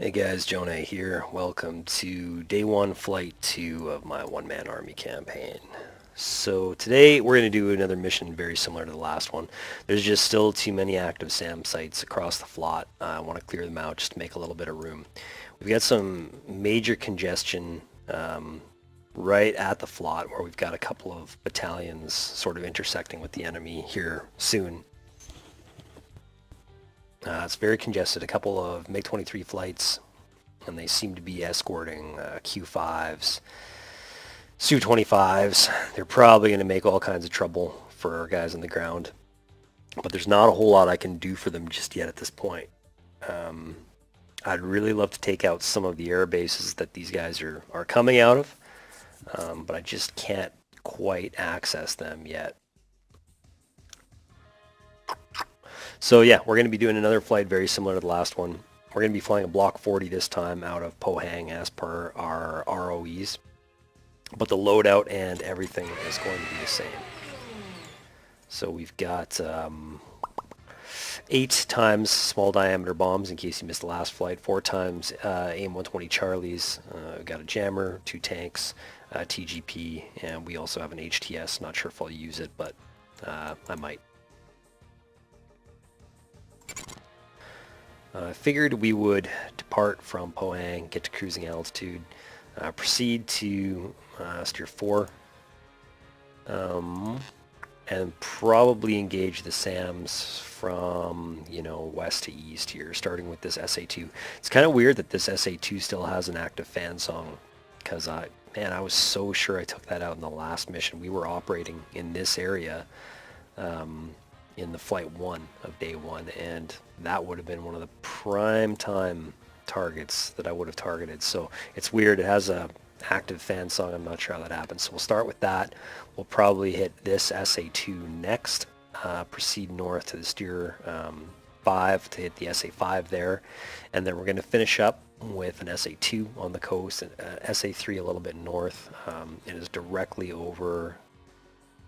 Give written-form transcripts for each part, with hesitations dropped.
Hey guys, JoNay here. Welcome to day one, flight 2 of my one-man army campaign. So today we're going to do another mission very similar to the last one. There's just still too many active SAM sites across the flot. I want to clear them out just to make a little bit of room. We've got some major congestion right at the flot where we've got a couple of battalions sort of intersecting with the enemy here soon. It's very congested. A couple of MiG-23 flights, and they seem to be escorting Q-5s, Su-25s. They're probably going to make all kinds of trouble for our guys on the ground, but there's not a whole lot I can do for them just yet at this point. I'd really love to take out some of the air bases that these guys are coming out of, but I just can't quite access them yet. So yeah, we're going to be doing another flight very similar to the last one. We're going to be flying a Block 40 this time out of Pohang as per our ROEs. But the loadout and everything is going to be the same. So we've got 8 times small diameter bombs in case you missed the last flight, 4 times AIM-120 Charlies, we've got a jammer, 2 tanks, TGP, and we also have an HTS. Not sure if I'll use it, but I might. I figured we would depart from Pohang, get to cruising altitude, proceed to steer 4, and probably engage the SAMs from, west to east here, starting with this SA-2. It's kind of weird that this SA-2 still has an active fan song, because I was so sure I took that out in the last mission. We were operating in this area in the flight 1 of day 1, and that would have been one of the prime time targets that I would have targeted. So it's weird. It has a active fan song. I'm not sure how that happens. So we'll start with that. We'll probably hit this SA-2 next, proceed north to the steer 5 to hit the SA-5 there, and then we're going to finish up with an SA-2 on the coast, and SA-3 a little bit north. It is directly over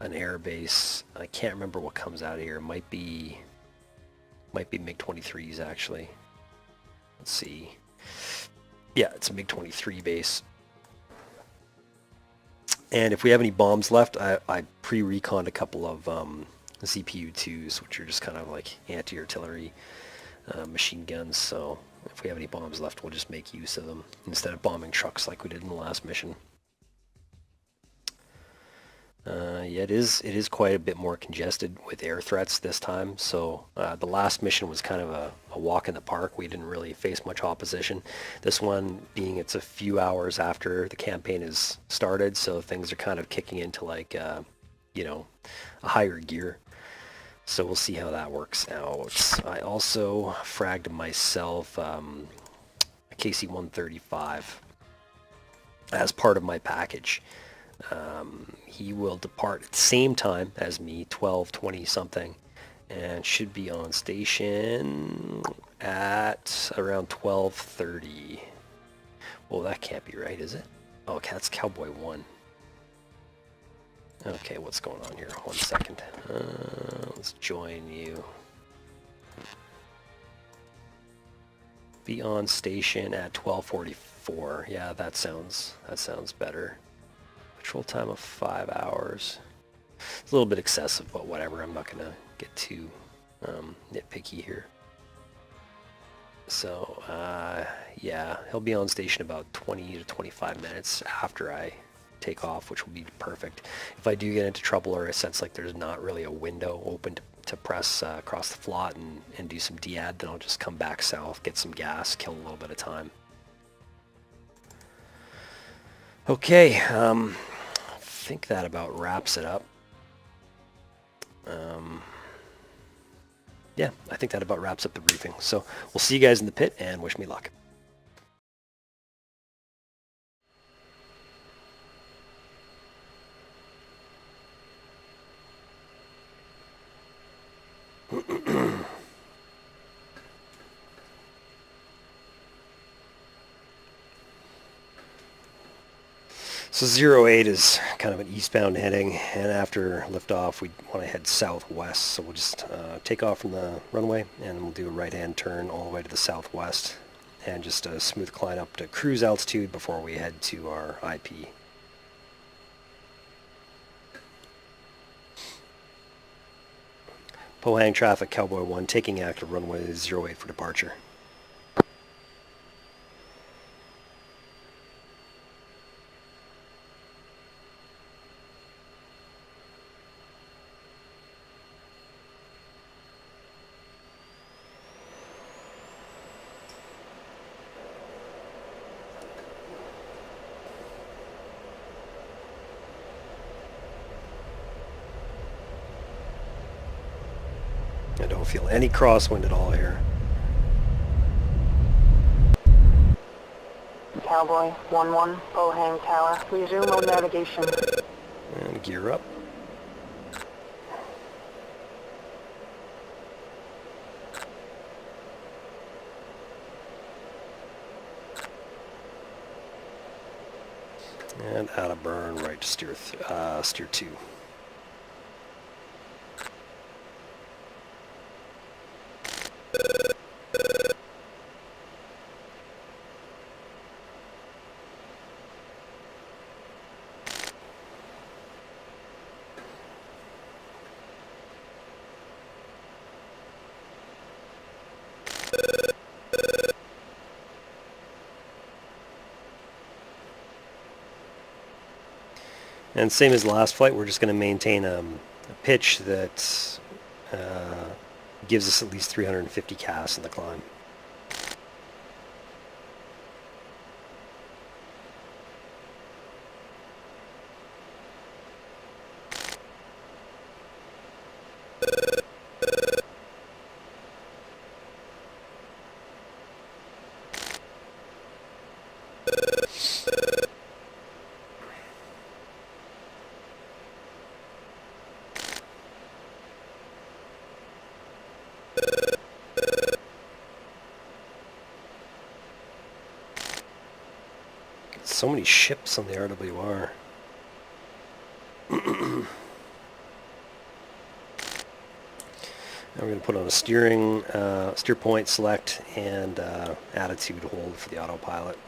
an air base. I can't remember what comes out of here. It might be MiG-23s actually. Let's see. Yeah, it's a MiG-23 base. And if we have any bombs left, I pre-reconned a couple of ZPU-2s, which are just kind of like anti-artillery machine guns. So if we have any bombs left, we'll just make use of them instead of bombing trucks like we did in the last mission. Yeah, it is quite a bit more congested with air threats this time. So the last mission was kind of a walk in the park. We didn't really face much opposition. This one being it's a few hours after the campaign is started, so things are kind of kicking into like, a higher gear. So we'll see how that works out. I also fragged myself a KC-135 as part of my package. He will depart at the same time as me, 12:20 something, and should be on station at around 12:30. Well, that can't be right, is it? Oh, okay, that's Cowboy 1. Okay, what's going on here? 1 second. Let's join you. Be on station at 12:44. Yeah, that sounds better. Patrol time of 5 hours. It's a little bit excessive, but whatever. I'm not going to get too nitpicky here. So, yeah, he'll be on station about 20 to 25 minutes after I take off, which will be perfect. If I do get into trouble or I sense like there's not really a window open to press across the flot and do some DAD, then I'll just come back south, get some gas, kill a little bit of time. Okay, I think that about wraps it up. Yeah, I think that about wraps up the briefing. So we'll see you guys in the pit, and wish me luck. So 08 is kind of an eastbound heading, and after liftoff we want to head southwest. So we'll just take off from the runway, and we'll do a right-hand turn all the way to the southwest, and just a smooth climb up to cruise altitude before we head to our IP. Pohang traffic, Cowboy 1, taking active runway 08 for departure. I don't feel any crosswind at all here. Cowboy 1-1, Pohang Tower. Resume on navigation. And gear up. And out of burn, right to steer 2. And same as last flight, we're just going to maintain a pitch that gives us at least 350 casts in the climb. So many ships on the RWR. Now we're going to put on a steer point select and attitude hold for the autopilot.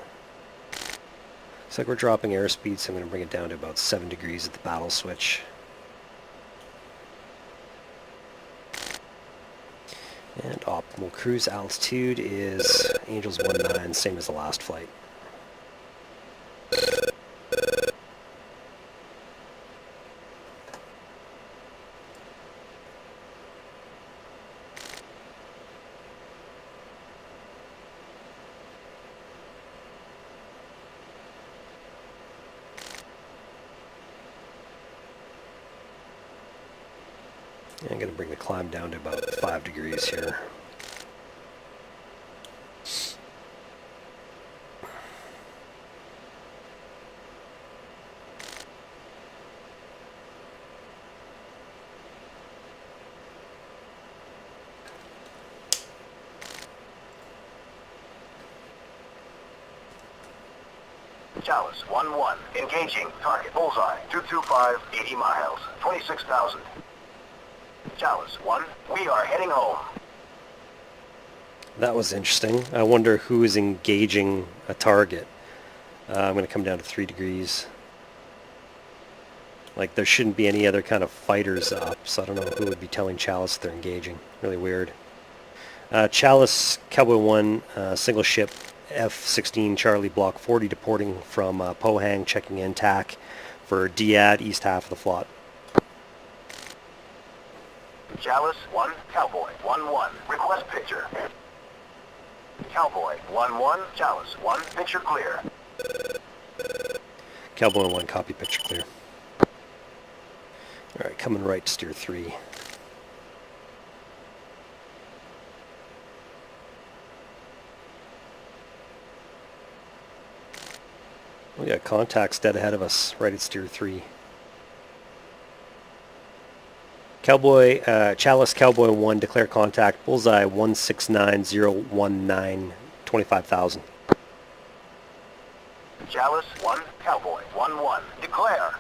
Looks like we're dropping airspeed, so I'm going to bring it down to about 7 degrees at the battle switch. And optimal cruise altitude is Angels 19, same as the last flight. I'm going to bring the climb down to about 5 degrees here. Chalice 1-1, engaging, target bullseye, 225, 80 miles, 26,000. Chalice 1, we are heading home. That was interesting. I wonder who is engaging a target. I'm going to come down to 3 degrees. Like, there shouldn't be any other kind of fighters up, so I don't know who would be telling Chalice they're engaging. Really weird. Chalice, Cowboy 1, single ship, F-16 Charlie Block 40 deporting from Pohang, checking in TAC for DAD, east half of the flot. Chalice 1, Cowboy 1-1, request picture. Cowboy 1-1, Chalice 1, picture clear. Cowboy 1, copy, picture clear. Alright, coming right to steer 3. We got contacts dead ahead of us, right at steer 3. Chalice Cowboy 1, declare contact, bullseye 169019, 25,000. Chalice 1, Cowboy 1-1, declare.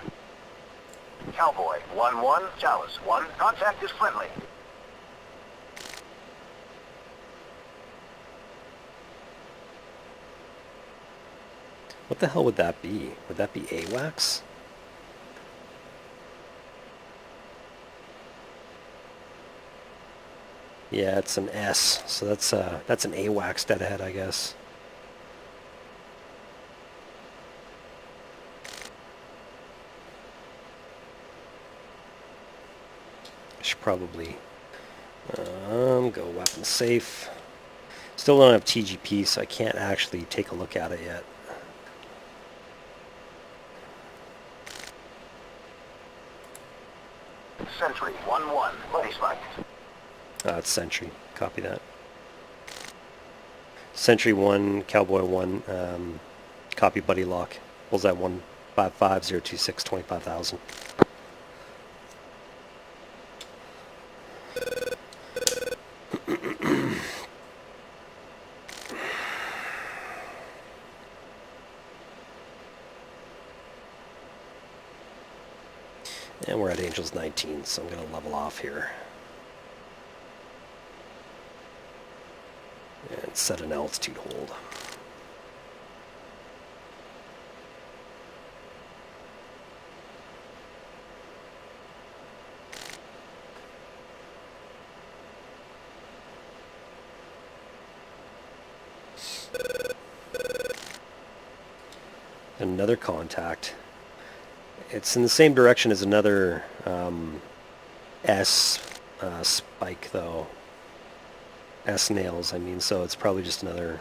Cowboy 1-1, Chalice 1, contact is friendly. What the hell would that be? Would that be AWACS? Yeah, it's an S, so that's an AWACS deadhead, I guess. Should probably go weapon safe. Still don't have TGP, so I can't actually take a look at it yet. Sentry 1-1, buddy spiked. It's Sentry. Copy that. Sentry 1, Cowboy 1, copy buddy lock. Bullseye 155-026, 25,000. And we're at Angels 19, so I'm going to level off here. And set an altitude hold. Another contact. It's in the same direction as another S spike, though. S nails, I mean, so it's probably just another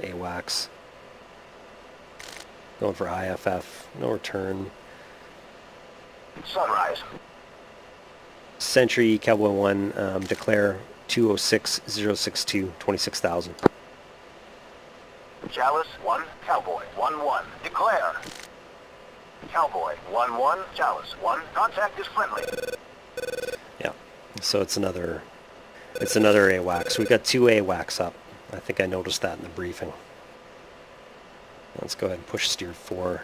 AWACS. Going for IFF, no return. Sunrise. Sentry, Cowboy 1, declare 206-062, 26,000. Chalice 1, Cowboy 1-1, declare. Cowboy 1-1, Chalice 1, contact is friendly. Yeah, so it's another AWACS. We've got 2 AWACS up. I think I noticed that in the briefing. Let's go ahead and push steer 4.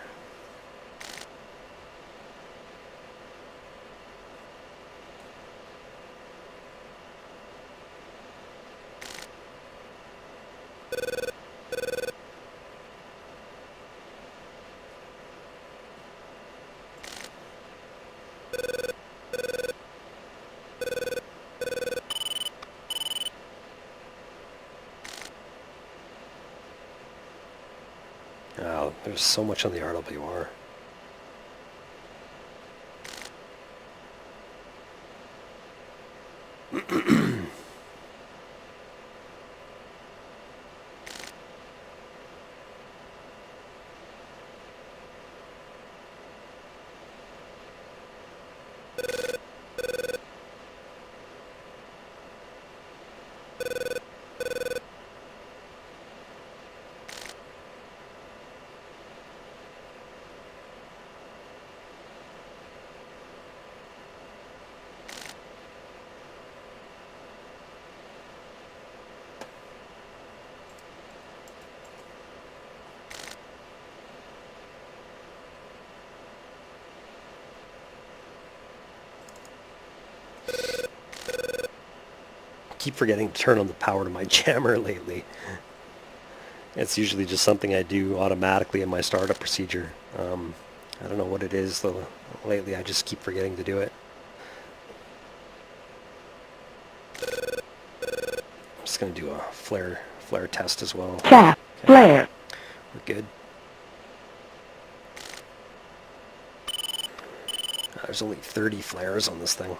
Oh, there's so much on the RWR. Keep forgetting to turn on the power to my jammer lately. It's usually just something I do automatically in my startup procedure. I don't know what it is though. Lately I just keep forgetting to do it. I'm just going to do a flare test as well. Chaff, Okay. flare. We're good. There's only 30 flares on this thing.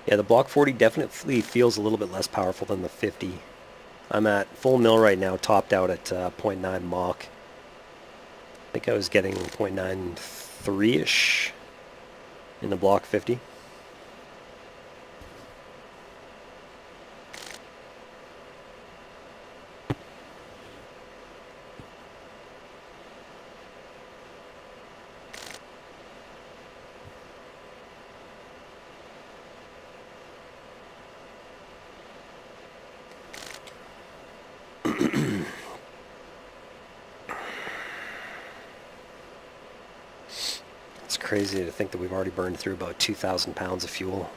Yeah, the Block 40 definitely feels a little bit less powerful than the 50. I'm at full mill right now, topped out at 0.9 Mach. I think I was getting 0.93-ish in the Block 50. Let's It's crazy to think that we've already burned through about 2,000 pounds of fuel.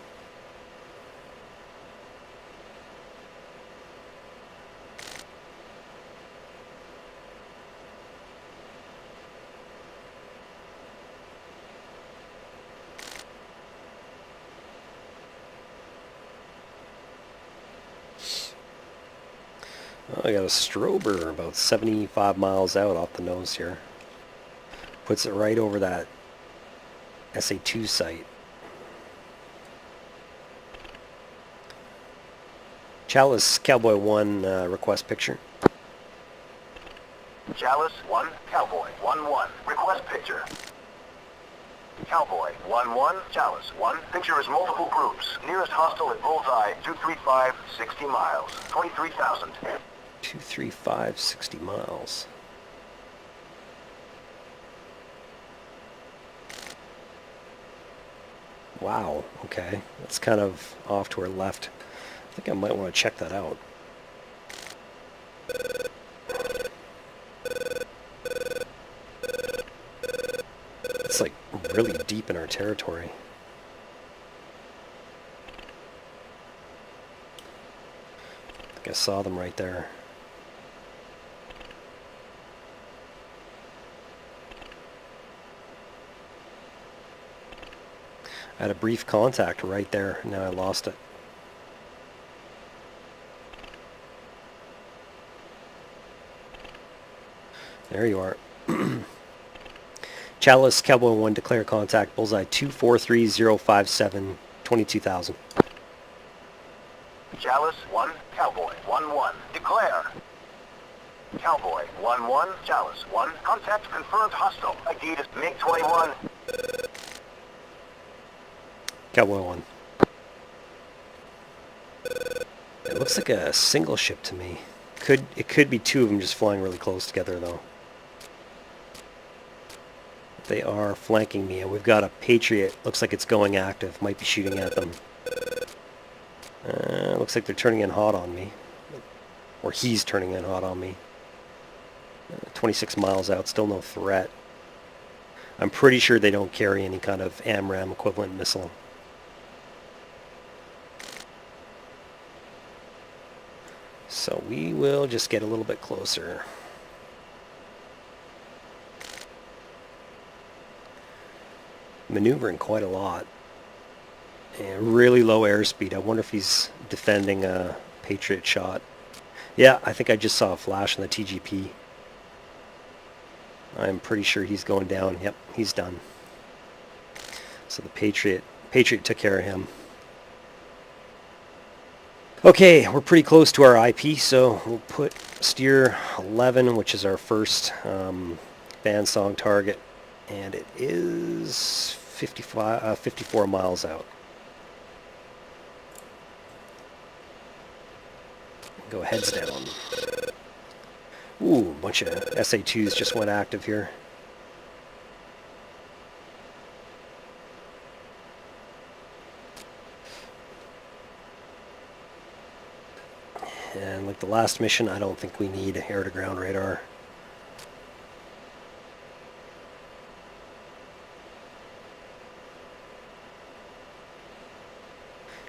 Oh, I got a strober about 75 miles out off the nose here. Puts it right over that SA2 site. Chalice Cowboy 1 request picture. Chalice 1, Cowboy 1-1. Request picture. Cowboy 1-1, Chalice 1. Picture is multiple groups. Nearest hostile at Bullseye, 235, 60 miles. 23,000. 235, 60 miles. Wow, okay. That's kind of off to our left. I think I might want to check that out. It's like really deep in our territory. I think I saw them right there. I had a brief contact right there. Now I lost it. There you are. Chalice Cowboy 1, declare contact. Bullseye 243057, 22,000. Chalice 1, Cowboy 1-1. Declare. Cowboy 1-1, Chalice 1. Contact confirmed hostile. ID is MiG-21. Cowboy 1. It looks like a single ship to me. It could be two of them just flying really close together though. They are flanking me, and we've got a Patriot. Looks like it's going active. Might be shooting at them. Looks like they're turning in hot on me. Or he's turning in hot on me. 26 miles out, still no threat. I'm pretty sure they don't carry any kind of AMRAAM equivalent missile. So we will just get a little bit closer. Maneuvering quite a lot. And really low airspeed. I wonder if he's defending a Patriot shot. Yeah, I think I just saw a flash on the TGP. I'm pretty sure he's going down. Yep, he's done. So the Patriot took care of him. Okay, we're pretty close to our IP, so we'll put steer 11, which is our first band song target, and it is 54 miles out. Go heads down. Ooh, a bunch of SA2s just went active here. And like the last mission, I don't think we need air-to-ground radar.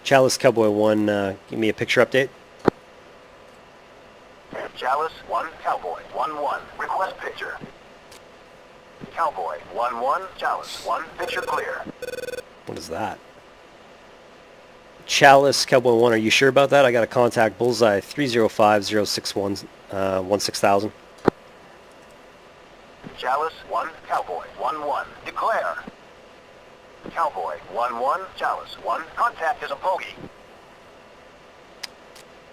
Chalice Cowboy 1, give me a picture update. Chalice 1, Cowboy 1-1. Request picture. Cowboy 1-1, Chalice 1. Picture clear. What is that? Chalice Cowboy 1, are you sure about that? I got a contact Bullseye 305061 16,000. Chalice 1, Cowboy 1-1. Declare. Cowboy 1-1, Chalice 1. Contact is a bogey.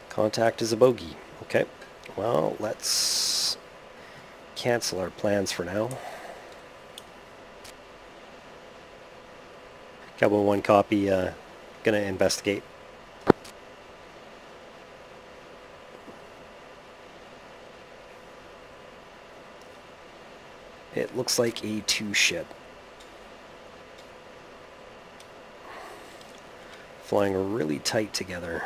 Contact is a bogey. Okay. Well, let's cancel our plans for now. Cowboy 1 copy, gonna investigate. It looks like a 2 ship. Flying really tight together.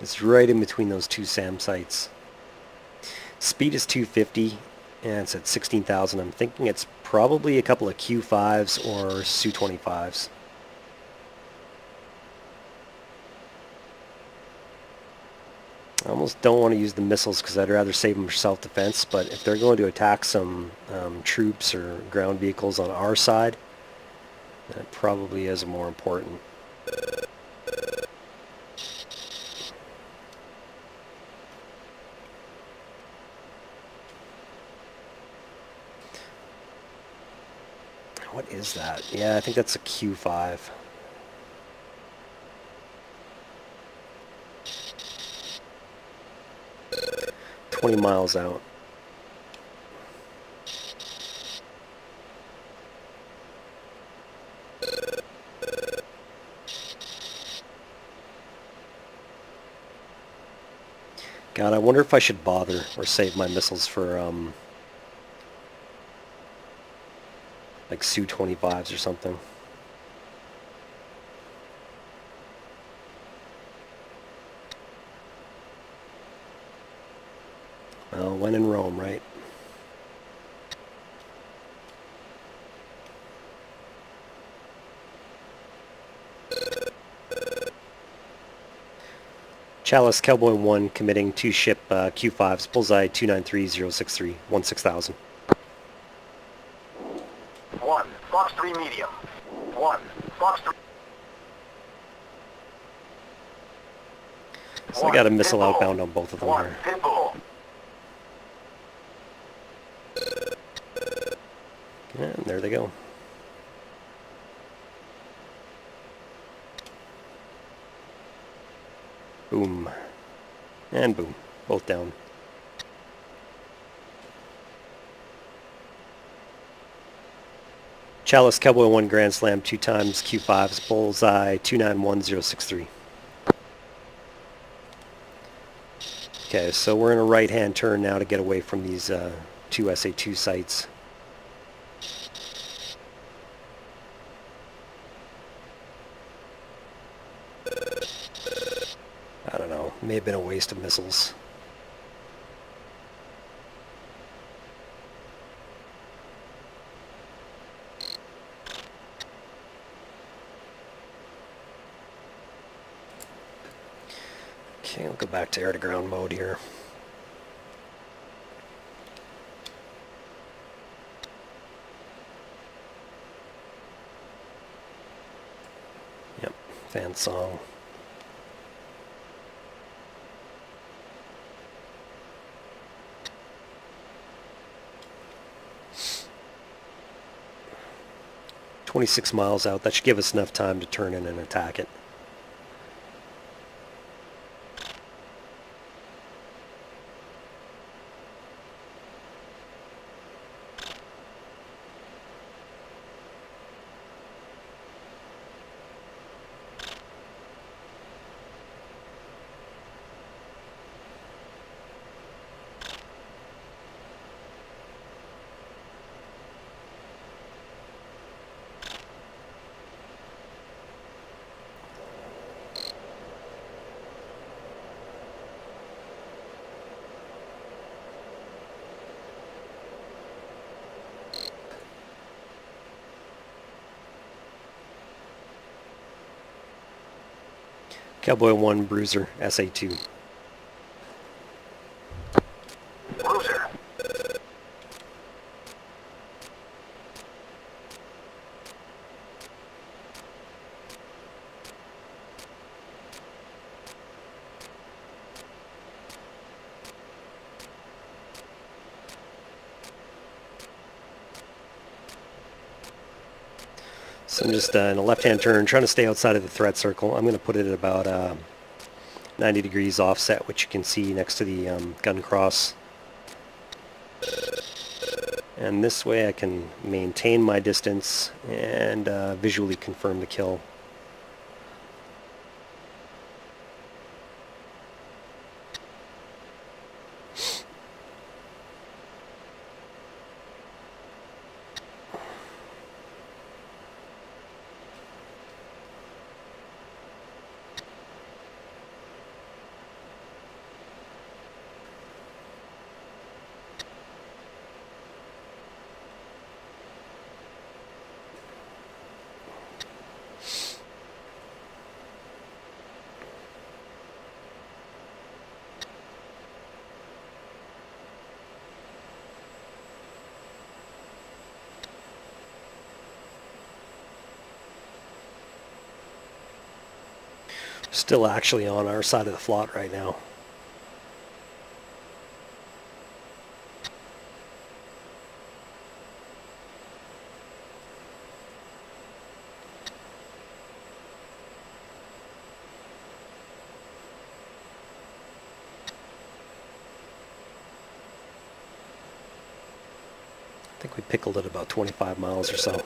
It's right in between those two SAM sites. Speed is 250, and it's at 16,000. I'm thinking it's probably a couple of Q5s or Su-25s. I almost don't want to use the missiles because I'd rather save them for self-defense, but if they're going to attack some troops or ground vehicles on our side, that probably is more important. What is that? Yeah, I think that's a Q5. $20 miles out. God, I wonder if I should bother or save my missiles for like Su-25s or something. Well, when in Rome, right? Chalice Cowboy 1 committing to ship Q5s, bullseye 293063, 16,000. 1, Fox 3 medium. 1, Fox 3. So I got a missile outbound on both of them here. Pitbull. And there they go. Boom. And boom. Both down. Chalice Cowboy 1 Grand Slam 2 times Q5s, bullseye 291063. Okay, so we're in a right-hand turn now to get away from these two SA2 sites. I don't know, may have been a waste of missiles. Okay, I'll go back to air-to-ground mode here. Yep, fan song. "26 miles out. That should give us enough time to turn in and attack it. Cowboy 1 Bruiser SA2. Bruiser. So I'm just in a left-hand turn, trying to stay outside of the threat circle. I'm going to put it at about 90 degrees offset, which you can see next to the gun cross. And this way I can maintain my distance and visually confirm the kill. Still actually on our side of the float right now. I think we pickled it about 25 miles or so.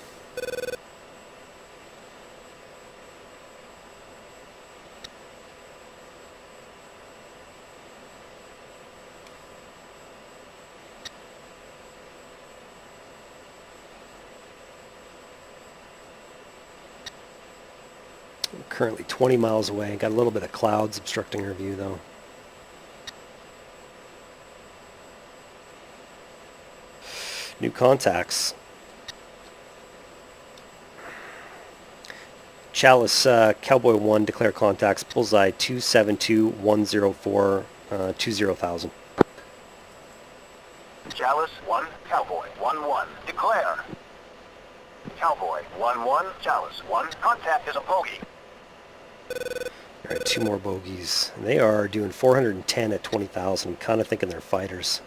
We're currently 20 miles away. Got a little bit of clouds obstructing our view though. New contacts. Chalice, Cowboy 1, declare contacts. Bullseye 272-104, 20,000. Chalice 1, Cowboy 1-1. Declare. Cowboy 1-1, Chalice 1. Contact is a bogey. Alright, 2 more bogeys. They are doing 410 at 20,000. I'm kind of thinking they're fighters.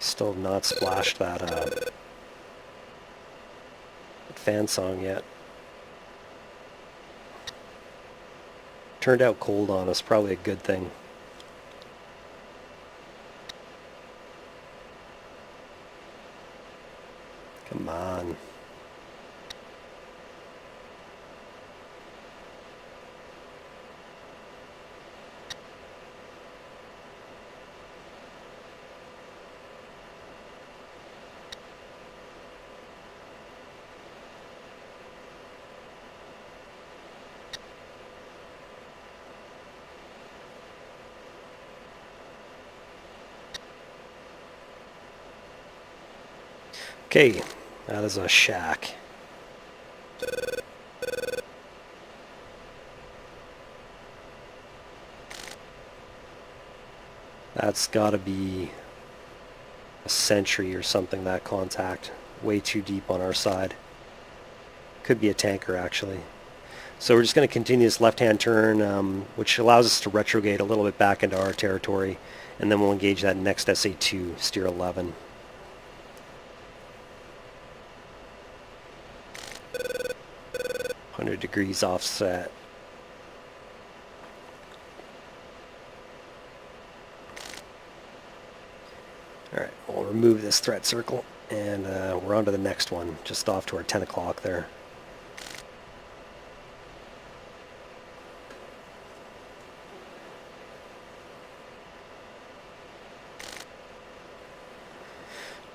Still have not splashed that fan song yet. Turned out cold on us, probably a good thing. Come on. Okay, that is a shack. That's gotta be a sentry or something, that contact. Way too deep on our side. Could be a tanker actually. So we're just going to continue this left-hand turn, which allows us to retrograde a little bit back into our territory, and then we'll engage that next SA2, steer 11. Degrees offset. Alright, we'll remove this threat circle, and we're on to the next one, just off to our 10 o'clock there.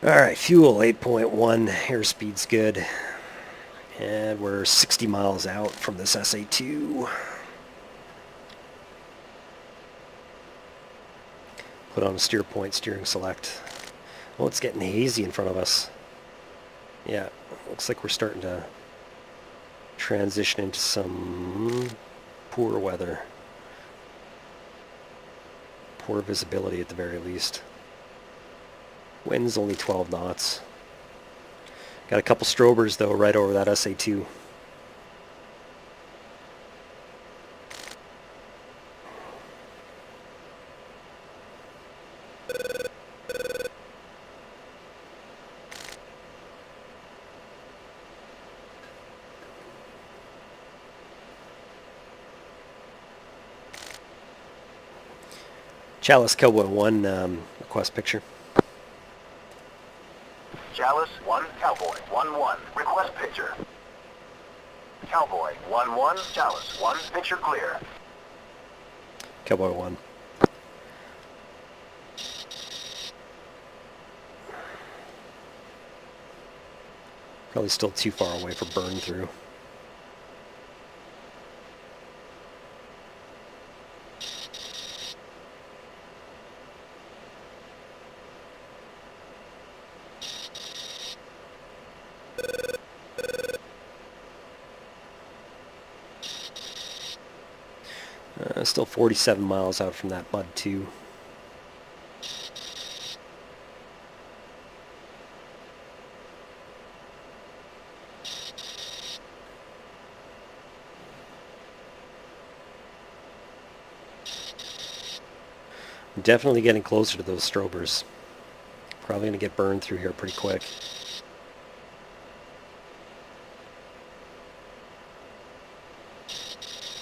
Alright, fuel 8.1, airspeed's good. And we're 60 miles out from this SA2. Put on a steer point, steering select. Oh, it's getting hazy in front of us. Yeah, looks like we're starting to transition into some poor weather. Poor visibility at the very least. Wind's only 12 knots. Got a couple strobers though right over that SA2. Chalice Cowboy 1, request picture. Chalice 1, Cowboy 1-1. Request picture. Cowboy 1-1, Chalice 1. Picture clear. Cowboy 1. Probably still too far away for burn through. Still 47 miles out from that mud too. Definitely getting closer to those strobers. Probably going to get burned through here pretty quick.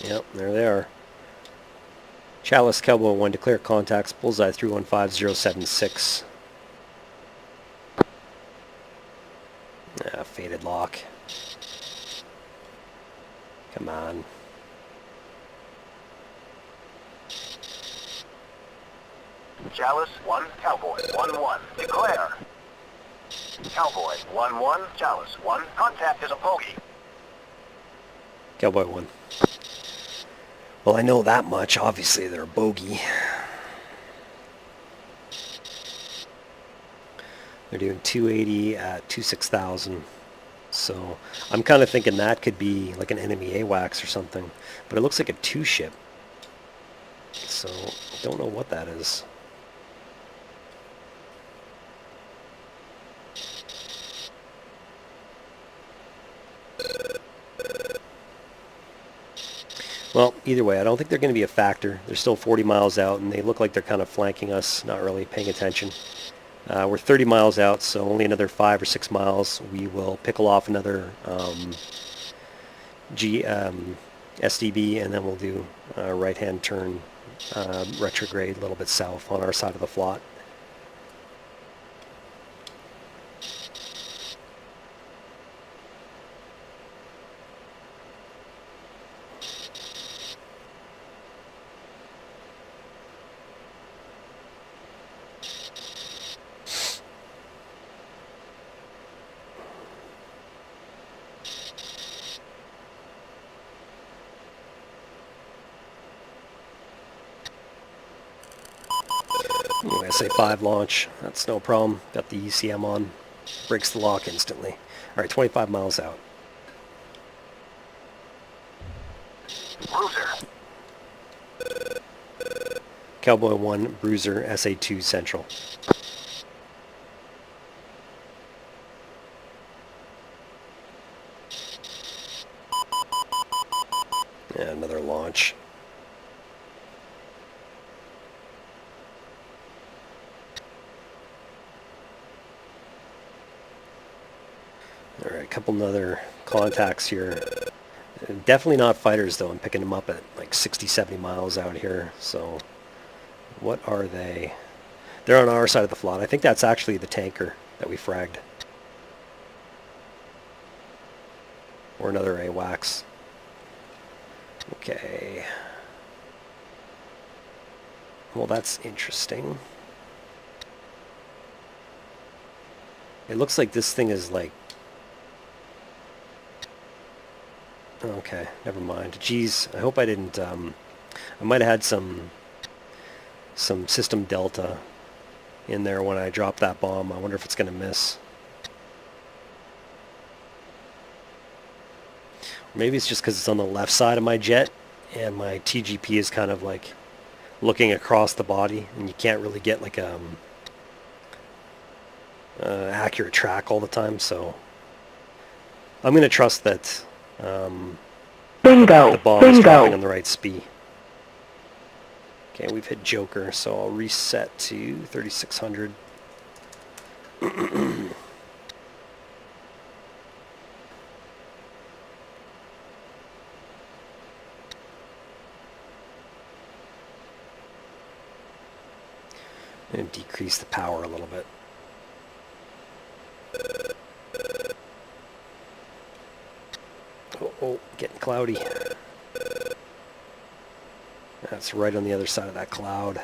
Yep, there they are. Chalice Cowboy 1, declare contacts, bullseye 315076. Faded lock. Come on. Chalice 1, Cowboy 1-1. Declare. Cowboy 1-1, Chalice 1. Contact is a bogey. Cowboy 1. Well, I know that much. Obviously, they're a bogey. They're doing 280 at 26,000. So I'm kind of thinking that could be like an enemy AWACS or something. But it looks like a 2-ship. So I don't know what that is. Well, either way, I don't think they're going to be a factor. They're still 40 miles out, and they look like they're kind of flanking us, not really paying attention. We're 30 miles out, so only another 5 or 6 miles. We will pickle off another SDB, and then we'll do a right-hand turn retrograde a little bit south on our side of the flot. SA-5 launch, that's no problem. Got the ECM on, breaks the lock instantly. All right, 25 miles out. Bruiser. Cowboy 1, Bruiser, SA-2 Central. Yeah, another launch. All right, a couple other contacts here. Definitely not fighters, though. I'm picking them up at like 60, 70 miles out here. So what are they? They're on our side of the flot. I think that's actually the tanker that we fragged. Or another AWACS. Okay. Well, that's interesting. It looks like this thing is like... Okay, never mind. Jeez, I hope I didn't... I might have had some system delta in there when I dropped that bomb. I wonder if it's going to miss. Maybe it's just because it's on the left side of my jet and my TGP is kind of like looking across the body and you can't really get like a accurate track all the time. So I'm going to trust that the bomb is dropping on the right speed. Okay, we've hit Joker, so I'll reset to 3600. And decrease the power a little bit. Oh, getting cloudy. That's right on the other side of that cloud.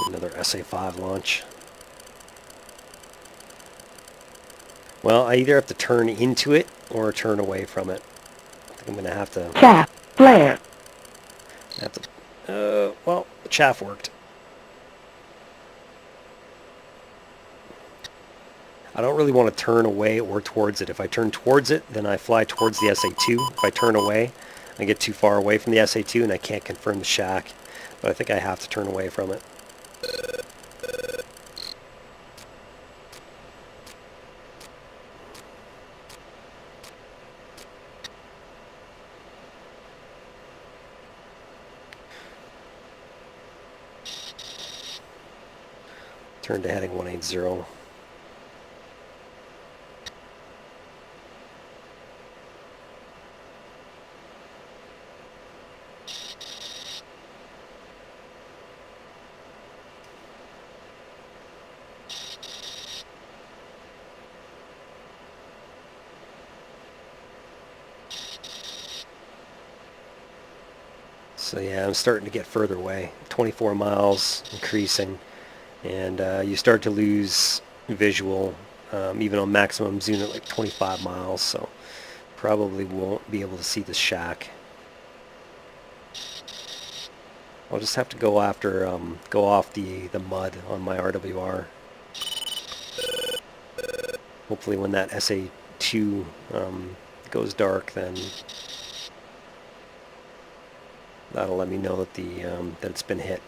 Another SA-5 launch. Well, I either have to turn into it or turn away from it. I think I'm going to have to... Chaff, flare. Well, the chaff worked. I don't really want to turn away or towards it. If I turn towards it, then I fly towards the SA-2. If I turn away, I get too far away from the SA-2 and I can't confirm the shack. But I think I have to turn away from it. Turn to heading 180. So yeah, I'm starting to get further away. 24 miles, increasing, and you start to lose visual, even on maximum zoom at like 25 miles. So probably won't be able to see the shack. I'll just have to go after, go off the mud on my RWR. Hopefully, when that SA2 goes dark, then that'll let me know that that it's been hit.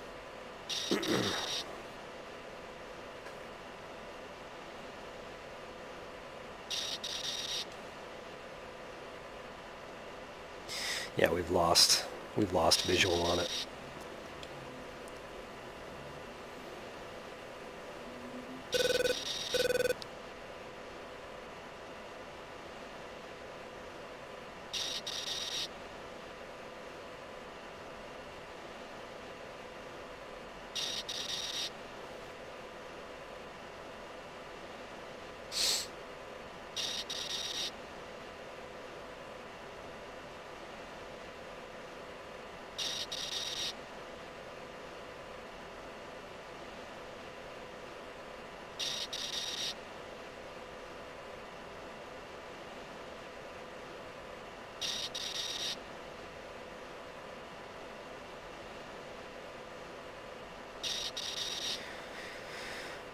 Yeah, we've lost visual on it.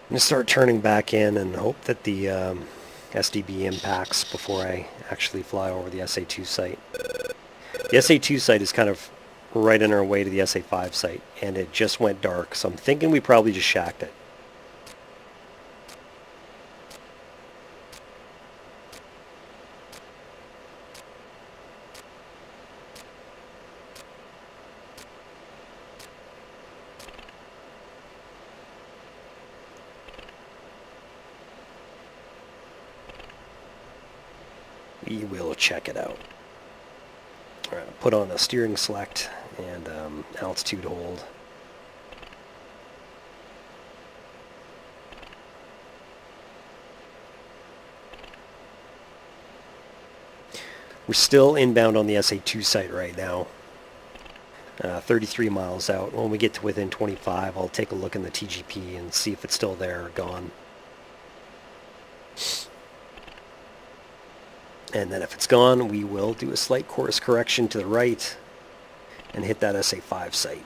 I'm going to start turning back in and hope that the SDB impacts before I actually fly over the SA2 site. The SA2 site is kind of right on our way to the SA5 site, and it just went dark, so I'm thinking we probably just shacked it. We will check it out. All right, put on a steering select and altitude hold. We're still inbound on the SA2 site right now. 33 miles out. When we get to within 25, I'll take a look in the TGP and see if it's still there or gone. And then if it's gone, we will do a slight course correction to the right and hit that SA5 site.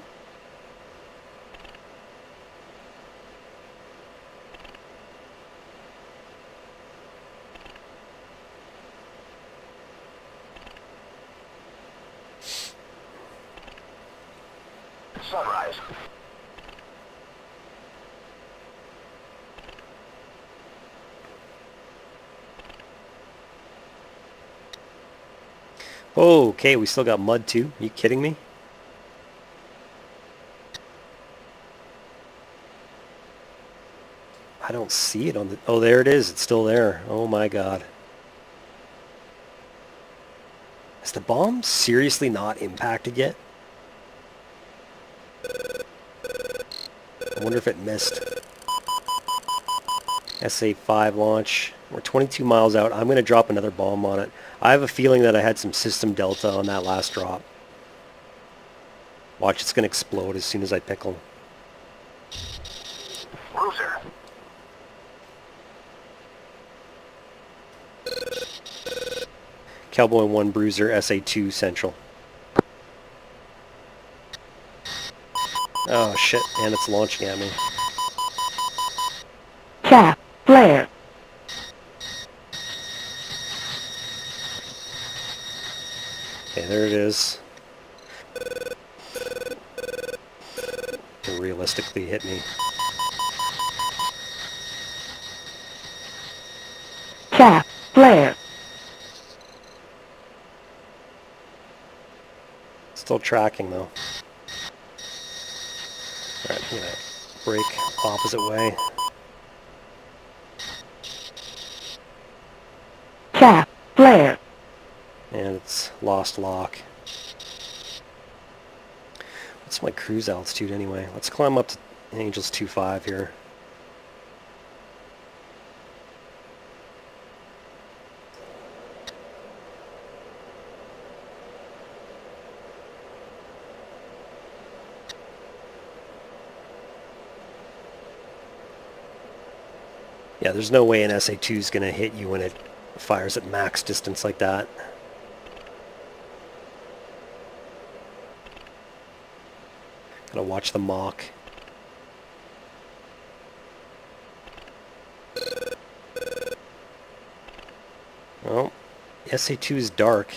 Sunrise. Oh, okay, we still got mud too. Are you kidding me? I don't see it on the... Oh, there it is. It's still there. Oh my god. Is the bomb seriously not impacted yet? I wonder if it missed. SA5 launch. We're 22 miles out. I'm going to drop another bomb on it. I have a feeling that I had some system delta on that last drop. Watch, it's going to explode as soon as I pickle. Bruiser. Cowboy 1 Bruiser, SA2 Central. Oh shit, and it's launching at me. Chaff, flare. Okay, there it is. It realistically hit me. Chaff, flare. Still tracking though. Alright, I'm gonna brake opposite way. Chaff. Flare. And it's lost lock. What's my cruise altitude anyway? Let's climb up to Angels 2.5 here. Yeah, there's no way an SA-2 is going to hit you when it fires at max distance like that. Gotta watch the mock. Well, the SA-2 is dark.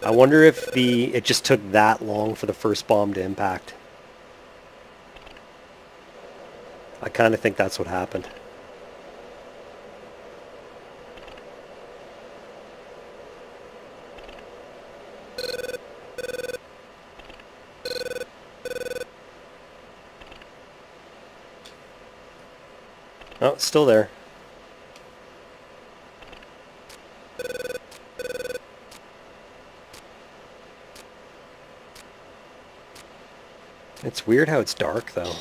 I wonder if it just took that long for the first bomb to impact. I kind of think that's what happened. Oh, it's still there. It's weird how it's dark, though.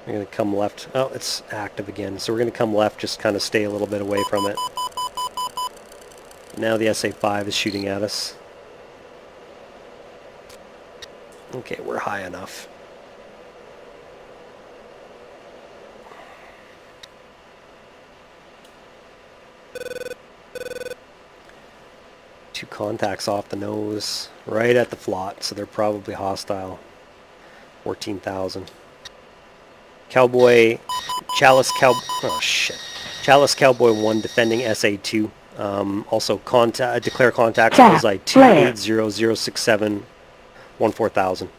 We're going to come left. Oh, it's active again. So we're going to come left, just kind of stay a little bit away from it. Now the SA-5 is shooting at us. Okay, we're high enough. Two contacts off the nose, right at the flot, so they're probably hostile. 14,000. Cowboy, Chalice Cowboy 1 defending SA-2. Also declare contact bullseye 280067 14,000.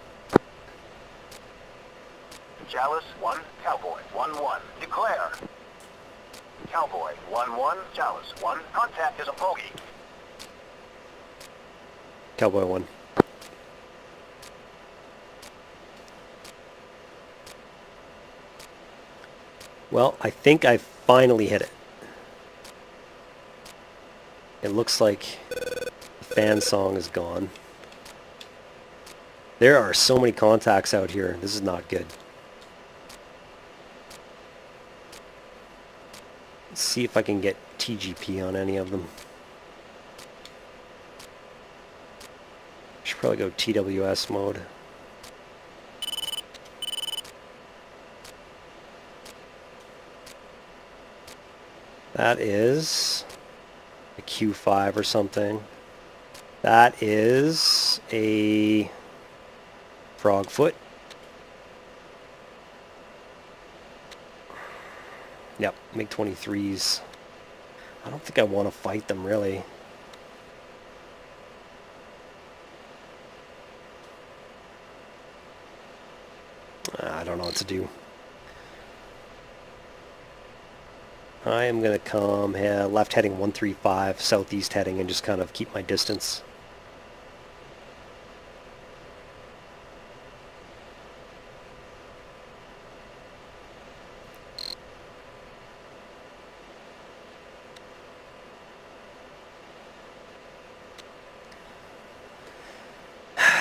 Chalice 1, Cowboy 1-1. Declare. Cowboy 1-1, Chalice 1. Contact is a bogey. Cowboy 1. Well, I think I finally hit it. It looks like the fan song is gone. There are so many contacts out here. This is not good. Let's see if I can get TGP on any of them. Should probably go TWS mode. That is a Q5 or something. That is a Frogfoot. Yep, MiG-23s. I don't think I want to fight them, really. I don't know what to do. I am going to come left heading 135, southeast heading, and just kind of keep my distance.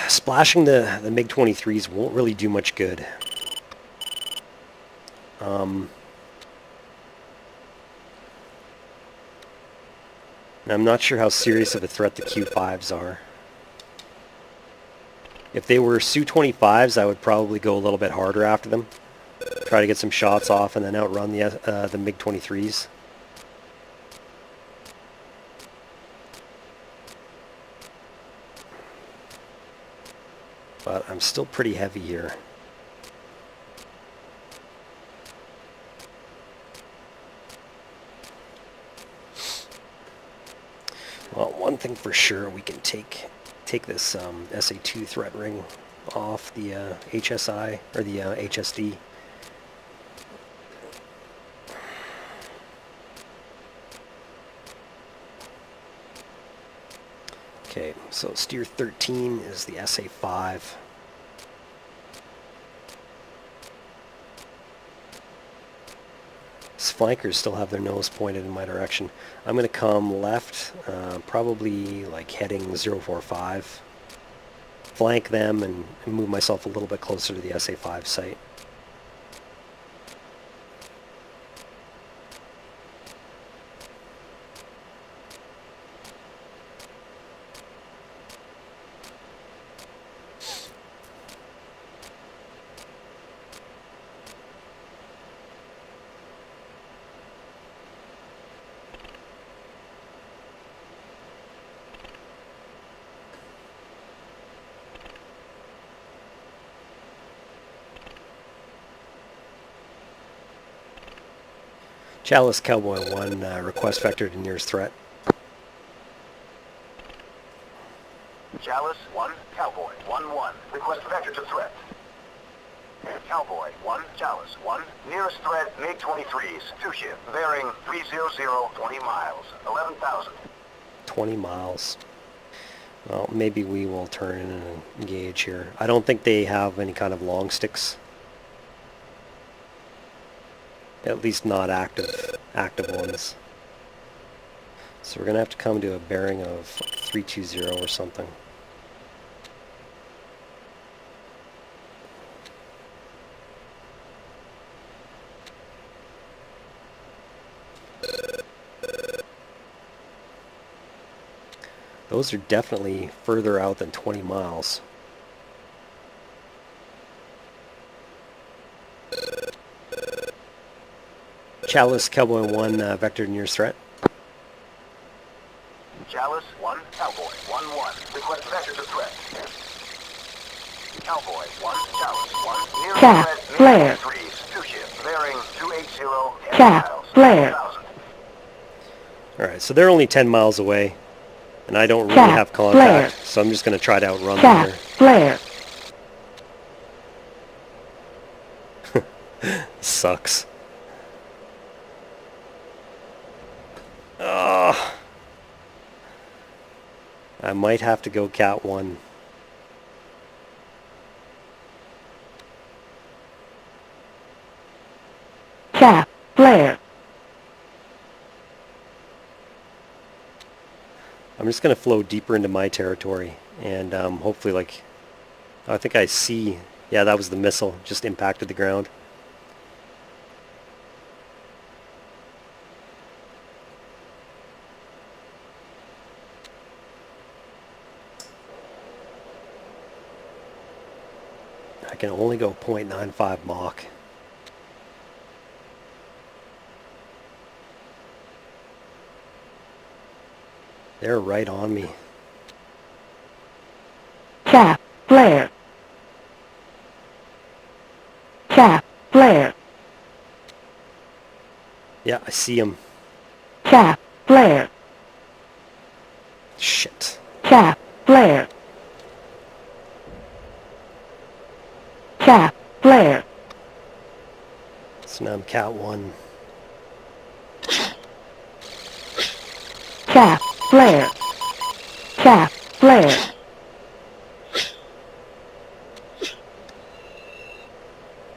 Splashing the MiG-23s won't really do much good. I'm not sure how serious of a threat the Q5s are. If they were Su-25s, I would probably go a little bit harder after them. Try to get some shots off and then outrun the MiG-23s. But I'm still pretty heavy here. Well, one thing for sure, we can take this SA-2 threat ring off the HSI, or the HSD. Okay, so steer 13 is the SA-5. These flankers still have their nose pointed in my direction. I'm going to come left, probably like heading 045. Flank them and move myself a little bit closer to the SA-5 site. Chalice Cowboy 1, request vector to nearest threat. Chalice 1, Cowboy 1-1. Request vector to threat. Cowboy 1, Chalice 1. Nearest threat, MiG-23s. Two-ship. Bearing 300, 20 miles. 11,000. 20 miles. Well, maybe we will turn and engage here. I don't think they have any kind of long sticks. At least not active ones. So we're going to have to come to a bearing of 320 or something. Those are definitely further out than 20 miles. Chalice Cowboy 1, vector nearest threat. Chalice 1, Cowboy 1-1. Request vector to threat. Cowboy 1, Chalice 1. Nearest Cap, threat, flare. MiG-23s. Two-ship. Bearing 280, 10 Cap, miles. flare. 11,000. Alright, so they're only 10 miles away. And I don't really Cap, have contact, flare. so I'm just going to try to outrun them Cap, here. flare. Sucks. Oh, I might have to go Cat 1. Cap, flare. I'm just going to flow deeper into my territory and hopefully, like, I think I see, yeah, that was the missile, just impacted the ground. I can only go 0.95 Mach. They're right on me. Cap, flare. Cap, flare. Yeah, I see them. Cap, flare. Shit. Cap, flare. Cap, flare. So now I'm Cat 1. Cap, flare. Cap, flare.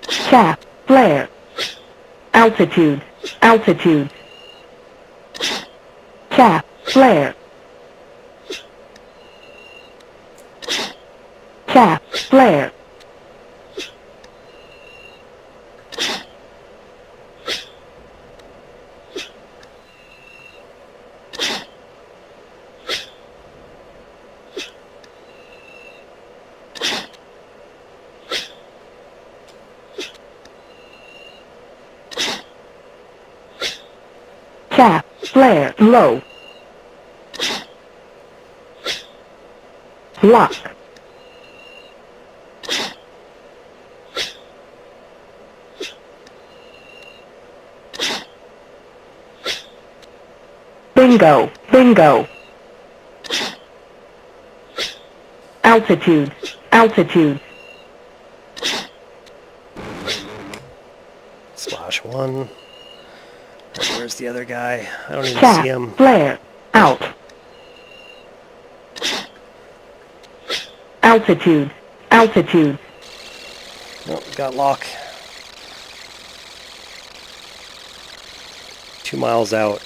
Cap, flare. Altitude, altitude. Cap, flare. Cap, flare. Cap, flare, low. Block. Bingo, bingo. Altitude, altitude. Slash 1. Where's the other guy? I don't even Cap, see him. flare, out. Altitude, altitude. Oh, got lock. 2 miles out.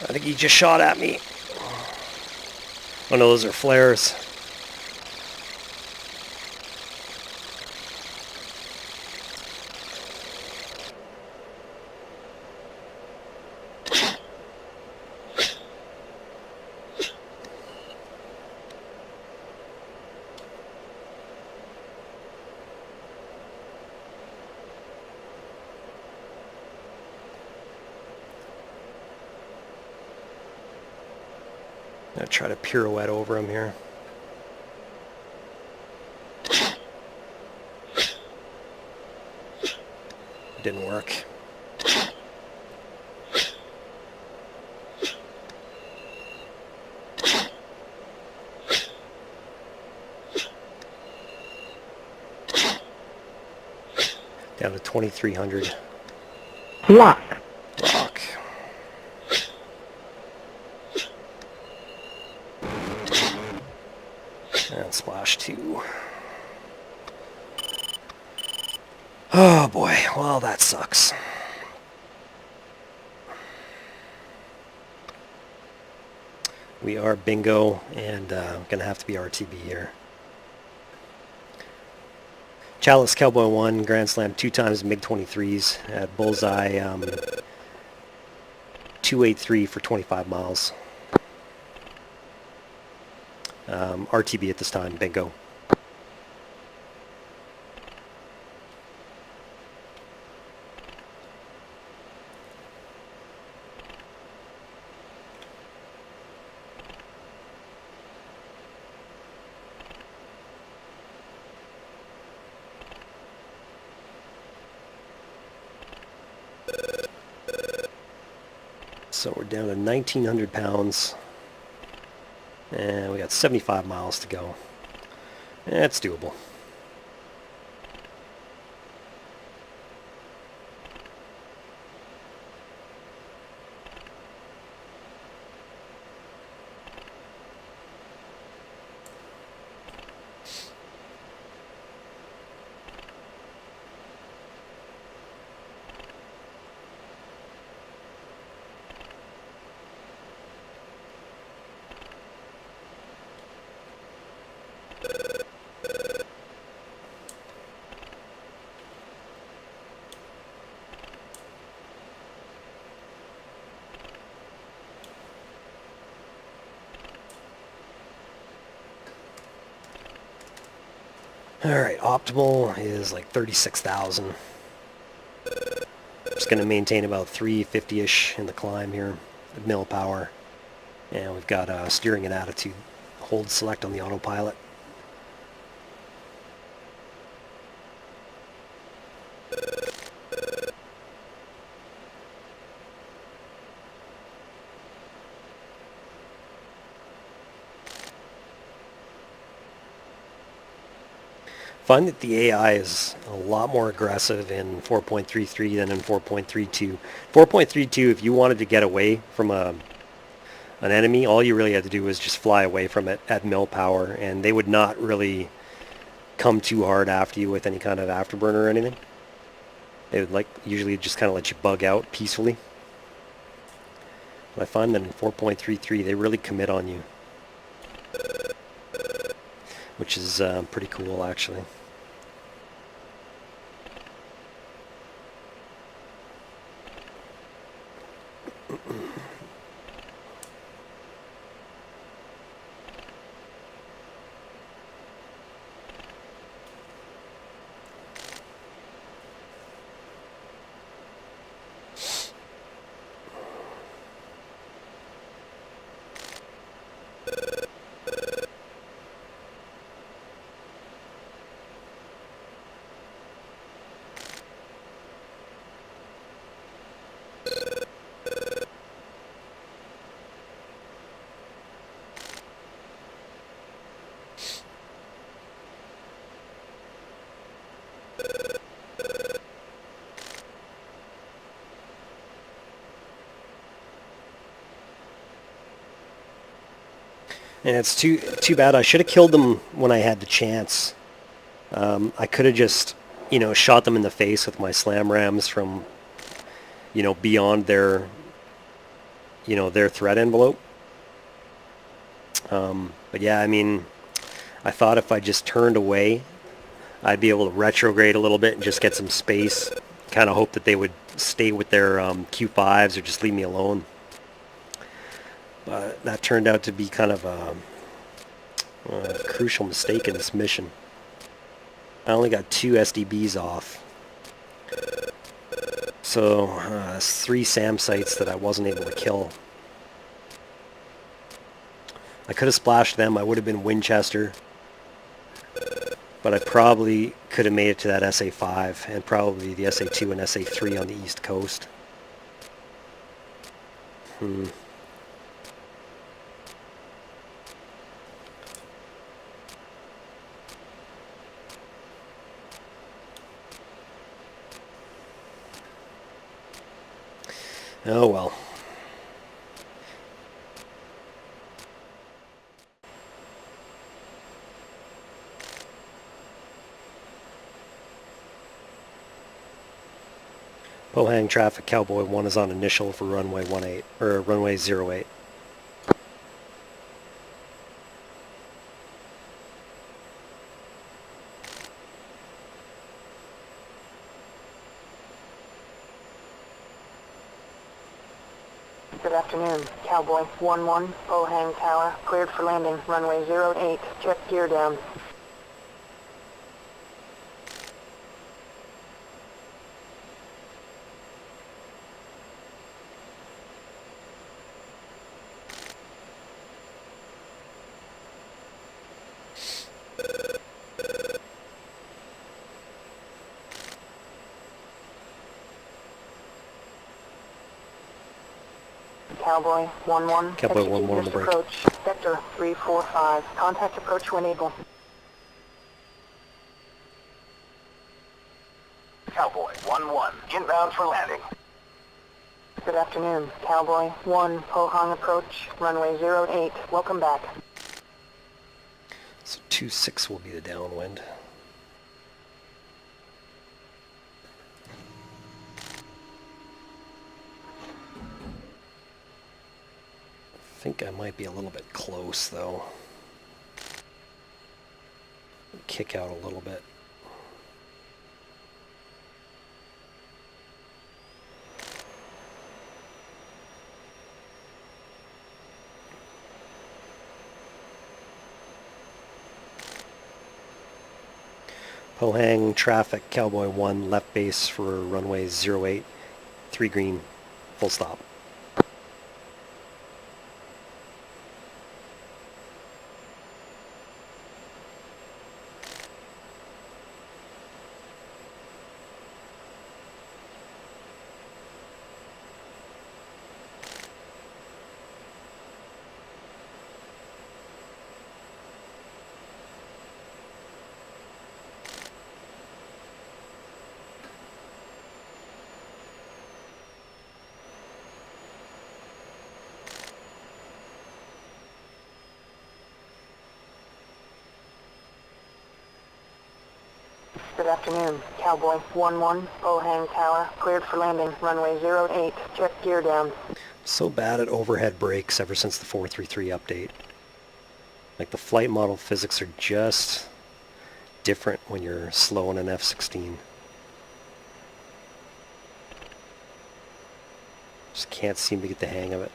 I think he just shot at me. Oh no, those are flares. I'm gonna try to pirouette over him here. Didn't work. Down to 2,300. Block. Block. And splash 2. Oh boy, well that sucks. We are bingo, and gonna have to be RTB here. Chalice Cowboy 1, Grand Slam 2 times MiG-23s at Bullseye 283 for 25 miles. RTB at this time, bingo. So we're down to 1,900 pounds. And we got 75 miles to go. That's doable. Alright, optimal is like 36,000. Just going to maintain about 350-ish in the climb here at mill power. And we've got steering and attitude. Hold select on the autopilot. Find that the AI is a lot more aggressive in 4.33 than in 4.32. 4.32, if you wanted to get away from an enemy, all you really had to do was just fly away from it at mill power, and they would not really come too hard after you with any kind of afterburner or anything. They would usually just kind of let you bug out peacefully. But I find that in 4.33, they really commit on you, which is pretty cool, actually. And it's too bad. I should have killed them when I had the chance. I could have just, shot them in the face with my slam rams from you know, beyond their, you know, their threat envelope. But yeah, I mean, I thought if I just turned away, I'd be able to retrograde a little bit and just get some space. Kind of hope that they would stay with their Q5s or just leave me alone. But that turned out to be kind of a crucial mistake in this mission. I only got 2 SDBs off. So, 3 SAM sites that I wasn't able to kill. I could have splashed them. I would have been Winchester. But I probably could have made it to that SA5 and probably the SA2 and SA3 on the East Coast. Oh well. Pohang traffic, Cowboy 1 is on initial for runway 18, or runway 08. Good afternoon. Cowboy 1-1, Pohang Tower, cleared for landing, runway 08, check gear down. Cowboy 1-1, Cowboy 1-1 on the execute break. approach, vector 345, contact approach when able. Cowboy 1-1, inbound for landing. Good afternoon. Cowboy 1, Pohang approach, runway 08, welcome back. So 26 will be the downwind. I think I might be a little bit close though. Kick out a little bit. Pohang traffic, Cowboy 1, left base for runway 08, 3 green, full stop. Good afternoon. Cowboy 1-1, Pohang Tower, cleared for landing, runway 08, check gear down. So bad at overhead brakes ever since the 433 update. Like the flight model physics are just different when you're slow in an F-16. Just can't seem to get the hang of it.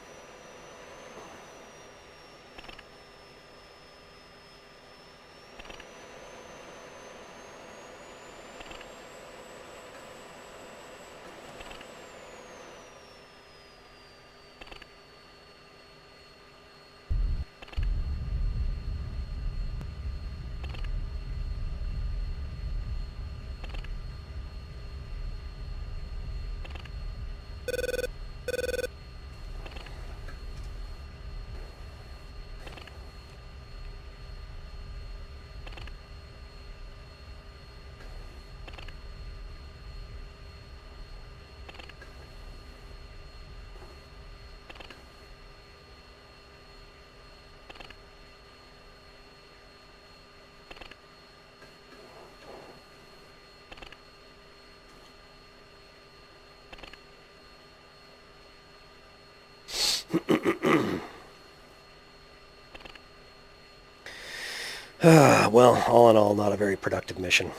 Well, all in all, not a very productive mission.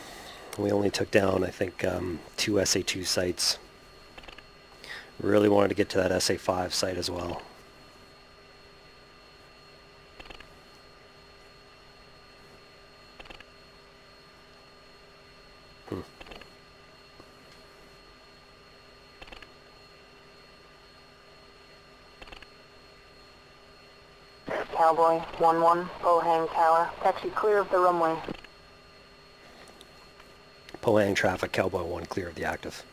We only took down, I think, 2 SA-2 sites. Really wanted to get to that SA-5 site as well. Cowboy 1-1, Pohang Tower. Taxi clear of the runway. Pohang traffic, Cowboy 1 clear of the active.